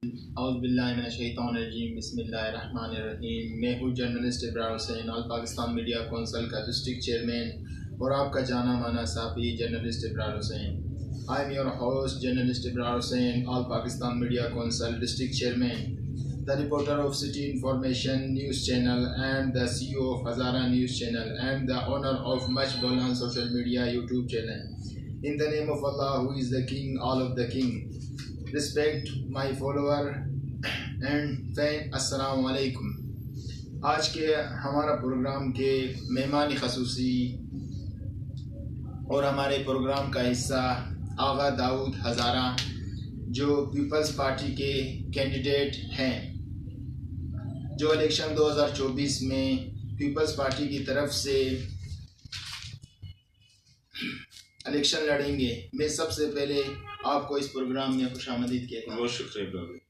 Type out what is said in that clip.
اعوذ باللہ من الشیطان الرجیم، بسم اللہ الرحمن الرحیم۔ میں ہوں جرنلسٹ ابرار حسین، آل پاکستان میڈیا کونسل کا ڈسٹرکٹ چیئرمین اور آپ کا جانا مانا صحافی journalist Abrar Hussain. I am your host journalist Abrar Hussain, all Pakistan media council district chairman, the reporter of City Information News Channel and the CEO of Hazara News Channel and the owner of Much Bolan social media YouTube channel. In the name of Allah, who is the King, all of the King. Respect my follower and fan. السلام علیکم۔ آج کے ہمارا programme کے مہمان خصوصی اور ہمارے پروگرام کا حصہ آغا داؤد ہزارہ، جو پیپلز پارٹی کے کینڈیڈیٹ ہیں، جو الیکشن 2024 میں پیپلز پارٹی کی طرف سے الیکشن لڑیں گے۔ میں سب سے پہلے آپ کو اس پروگرام میں خوش آمدید کہتا ہوں۔ بہت شکریہ۔